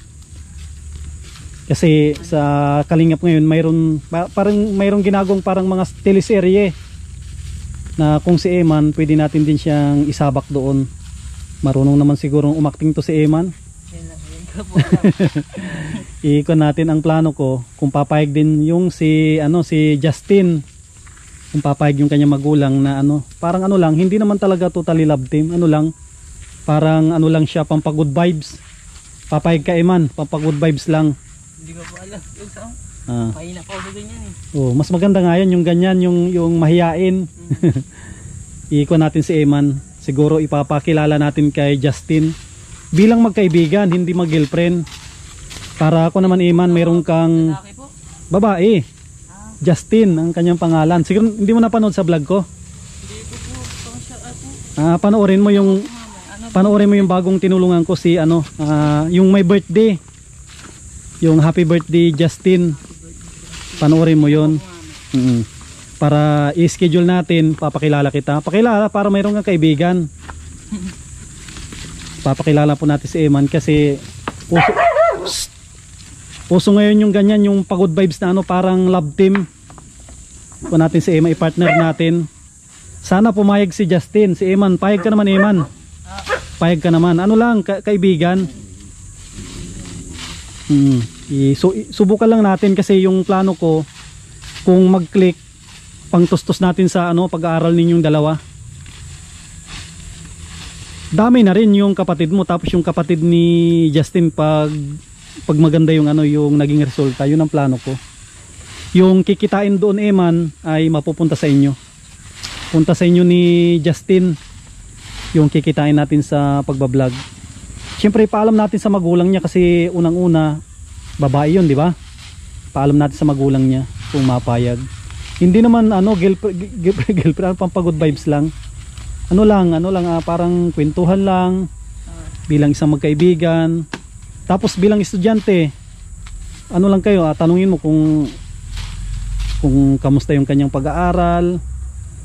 Kasi sa Kalingap ngayon, parang mayroong ginagawang parang mga teleserye na kung si Eman, pwede natin din siyang isabak doon. Marunong naman sigurong umakting to si Eman. Yan lang. Yan ka po alam. Iikon natin ang plano ko kung papayag din yung si Justin, kung papayag yung kanyang magulang na parang lang, hindi naman talaga totally love team, parang lang siya, pampagood vibes. Papayag ka Eman, pampagood vibes lang. Hindi ko po alam. Yung saan? Ah. Mahina pa ako sa ganyan eh. Oh, mas maganda nga yan yung ganyan, yung mahiyain. Iikon natin si Eman, siguro ipapakilala natin kay Justin bilang magkaibigan, hindi mag-girlfriend. Para ako naman Eman, mayroon kang Lalaki po. babae. Justin ang kanyang pangalan. Siguro hindi mo napanood sa vlog ko. Hindi ko po. Pang siya ako. Panoorin mo yung bagong tinulungan ko si yung may birthday. Yung happy birthday Justin. Panoorin mo yon. Para i-schedule natin, papakilala kita. Pakilala para mayroon kang kaibigan. Papakilala po natin si Eman kasi uso ngayon yung ganyan, yung pagod vibes na parang love team. Kung natin si Eman, i-partner natin. Sana pumayag si Justin. Si Eman, payag ka naman Eman. Payag ka naman. Kaibigan. Subukan lang natin kasi yung plano ko, kung mag-click, pangtustos natin sa pag-aaral ninyong dalawa. Dami na rin yung kapatid mo, tapos yung kapatid ni Justin pag maganda yung yung naging resulta, yun ang plano ko. Yung kikitain doon Eman ay mapupunta sa inyo. Punta sa inyo ni Justin yung kikitain natin sa pagbablog. Siyempre paalam natin sa magulang niya kasi unang-una babae yun, di ba? Paalam natin sa magulang niya kung mapayag. Hindi naman girlfriend, pampagod vibes lang. Parang kwentuhan lang bilang isang magkaibigan. Tapos bilang estudyante, lang kayo, tanungin mo kung kamusta yung kanyang pag-aaral.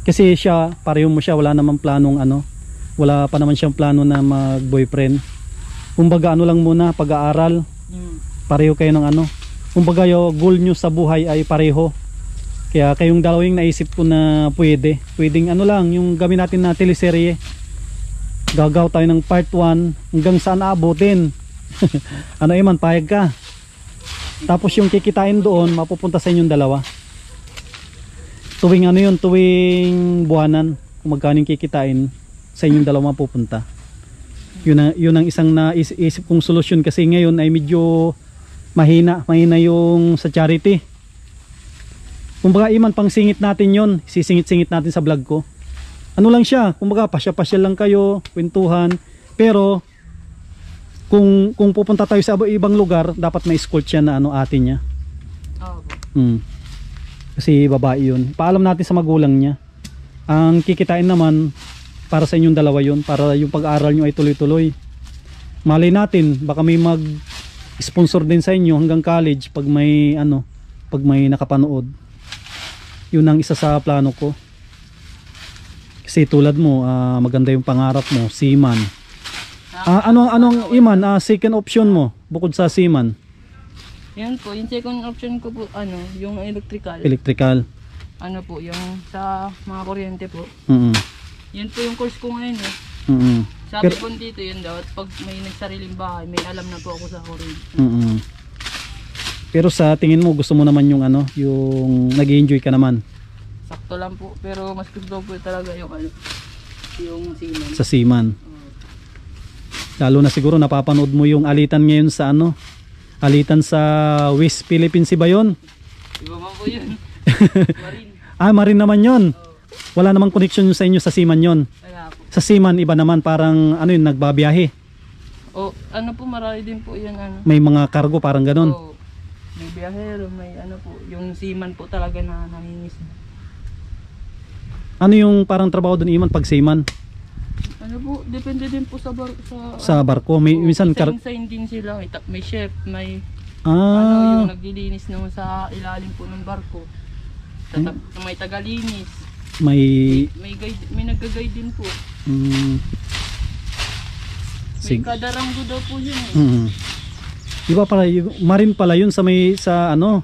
Kasi siya, pareho mo siya, wala namang planong wala pa naman siyang plano na mag-boyfriend. Kumbaga lang muna, pag-aaral. Pareho kayo ng kumbaga yung goal nyo sa buhay ay pareho. Kaya kayong dalawa yung naisip ko na pwedeng lang, yung gawin natin na teleserye. Gagaw tayo ng part 1 hanggang saan aabutin. Eman, payag ka. Tapos yung kikitain doon mapupunta sa inyong dalawa. Tuwing tuwing buwanan, kung magkano yung kikitain sa inyong dalawa mapupunta. Yun ang isang naisip kong solusyon kasi ngayon ay medyo mahina yung sa charity. Kumbaga Eman, pang singit natin yon, sisingit-singit natin sa vlog ko. Lang siya, kumbaga pasya-pasya lang kayo, kwentuhan. Pero kung pupunta tayo sa ibang lugar, dapat may escort siya na ate niya. Kasi babae yun. Paalam natin sa magulang niya. Ang kikitain naman para sa inyong dalawa yun, para yung pag-aaral nyo ay tuloy-tuloy. Malay natin, baka may mag-sponsor din sa inyo hanggang college pag may nakapanood. Yun ang isa sa plano ko. Kasi tulad mo, maganda yung pangarap mo, seaman. Anong Eman, second option mo bukod sa seaman? Yan po, yung second option ko po, yung electrical. Electrical. Po, yung sa mga kuryente po. Yan po yung course ko ngayon eh. Sabi po dito yun daw, at pag may nagsariling bahay, may alam na po ako sa kuryente. Pero sa tingin mo, gusto mo naman yung yung nag-enjoy ka naman? Sakto lang po, pero mas gusto po talaga yung yung seaman. Sa seaman. Lalo na siguro napapanood mo yung alitan ngayon sa alitan sa West Philippines ba yun? Iba man po yun. Marine. Marine naman yun. Wala namang connection sa inyo sa seaman yun. Wala po. Sa seaman iba naman, parang yun, nagbabiyahe. O ano po, marami din po yan ano. May mga cargo parang ganun. O, may biyahero, may ano po, yung seaman po talaga na nangingisda. Ano yung parang trabaho doon, Iman, pag seaman? Ano po, depende din po sa Sa barko, may minsan sign din sila, may chef, may ano yung naglilinis naman sa ilalim po ng barko. May tagalinis. May guide, may nagga-guide din po. May kadaranggo daw po yun. Iba pala, marine pala yun sa may sa ano,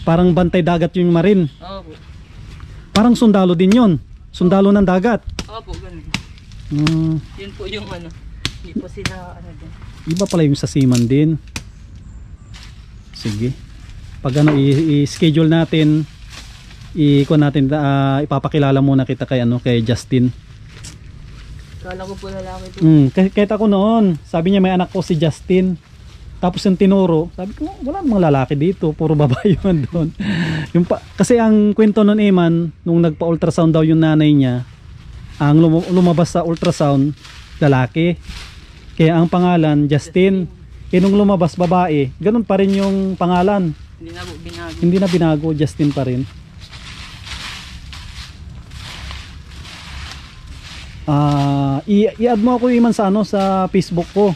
parang bantay dagat yung marine. Opo. Parang sundalo din yun. Sundalo ng dagat. Opo, ganun. Yun po yung ano. Hindi po sila ano din. Iba pala yung sa seaman din. Sige. Pag ano i-schedule natin, ipapakilala muna kita kay ano, kay Justin. Kala ko po lalaki po. Kahit ako noon, sabi niya may anak ko si Justin. Tapos yung tinuro, sabi ko wala namang lalaki dito, puro babae yun doon. Kasi ang kwento nun, Eman, nung nagpa-ultrasound daw yung nanay niya, ang lumabas sa ultrasound, lalaki. Kaya ang pangalan, Justin. Nung lumabas, babae. Ganun pa rin yung pangalan. Hindi na binago, Justin pa rin. I-add mo ako, Iman, sa ano, sa Facebook ko.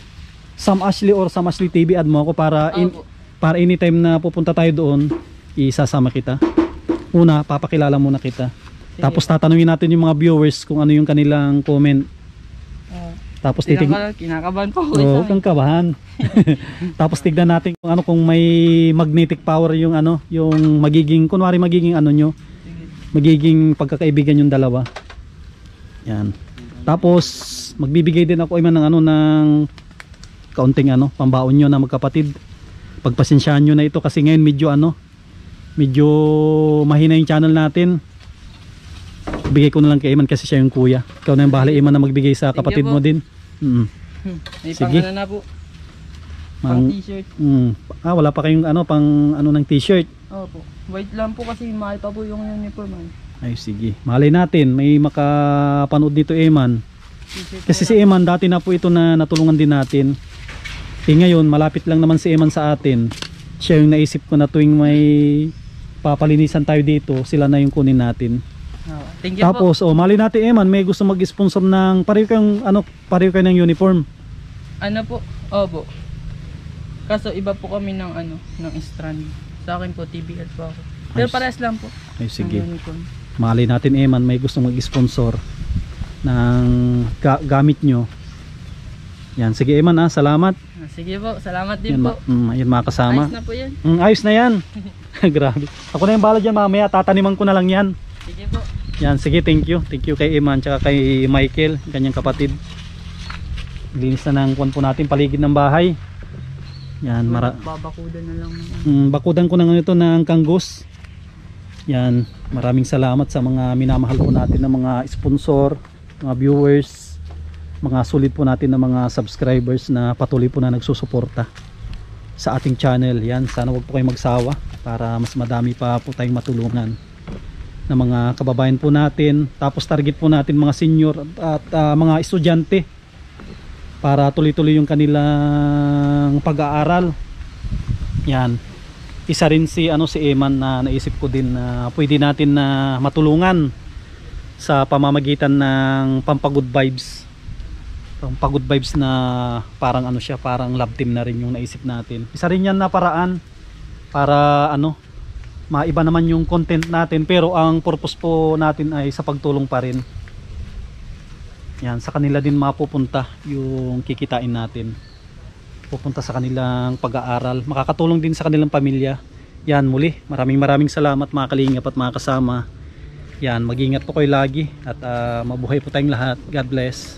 Sam Ashley or Sam Ashley TV, add mo ako para anytime na pupunta tayo doon, isasama kita. Una, papakilala muna kita. Tapos tatanungin natin yung mga viewers kung ano yung kanilang comment. Tapos kinakabahan pa ako. Oo, kang kabahan. Tapos tignan natin kung ano, kung may magnetic power yung ano, yung magiging, kunwari magiging ano nyo, magiging pagkakaibigan yung dalawa. Yan. Tapos magbibigay din ako, Iman, ng ano, ng kaunting ano, pambaon nyo na magkapatid. Pagpasensyahan nyo na ito kasi ngayon medyo mahina yung channel natin. Bigay ko na lang kay Iman kasi siya yung kuya. Ikaw na yung bahala, Iman, na magbigay sa kapatid mo din. May sige. pang na po. Pang t-shirt. Wala pa kayong ano, pang ano ng t-shirt? Opo. White lang po kasi mahal pa po yung uniform. Ay sige. Malay natin may makapanood dito, Eman. Kasi si Eman dati na po ito na natulungan din natin. Ngayon malapit lang naman si Eman sa atin. Siya yung naisip ko na tuwing may papalinisan tayo dito, sila na yung kunin natin. Thank you. Tapos malay natin, Eman, may gusto mag-sponsor ng pareho kayo ng uniform. Ano po? Opo. Kaso iba po kami ng ano, ng strand. Sa akin po TBL po ako. Pero parehas lang po. Ay sige. Malay natin, Eman, may gusto mag-sponsor ng gamit nyo. Yan, sige, Eman, salamat. Sige po, salamat din yan, po. Yan mga kasama. Ayos na po yan. Ayos na yan. Grabe. Ako na yung bala dyan mamaya, tataniman ko na lang yan. Sige po. Yan, sige, thank you. Thank you kay Eman tsaka kay Michael, kanyang kapatid. Linis na ng kuwan po natin, paligid ng bahay. Yan, babakudan na lang. Bakudan ko na ito ng kanggos. Yan, maraming salamat sa mga minamahal po natin ng mga sponsor, mga viewers, mga sulit po natin ng mga subscribers na patuloy po na nagsusuporta sa ating channel. Yan, sana wag po kayong magsawa para mas madami pa po tayong matulungan na mga kababayan po natin. Tapos target po natin mga senior at mga estudyante para tuloy-tuloy yung kanilang pag-aaral. Yan. Isa rin si Eman na naisip ko din na pwede natin na matulungan sa pamamagitan ng pampagood vibes. Pampagood vibes na parang siya, parang love team na rin yung naisip natin. Isa rin yan na paraan para maiba naman yung content natin, pero ang purpose po natin ay sa pagtulong pa rin. Yan, sa kanila din mapupunta yung kikitain natin. Pupunta sa kanilang pag-aaral, makakatulong din sa kanilang pamilya. Yan, muli, maraming salamat mga kalingap at mga kasama. Yan, mag-ingat po kayo lagi at mabuhay po tayong lahat. God bless.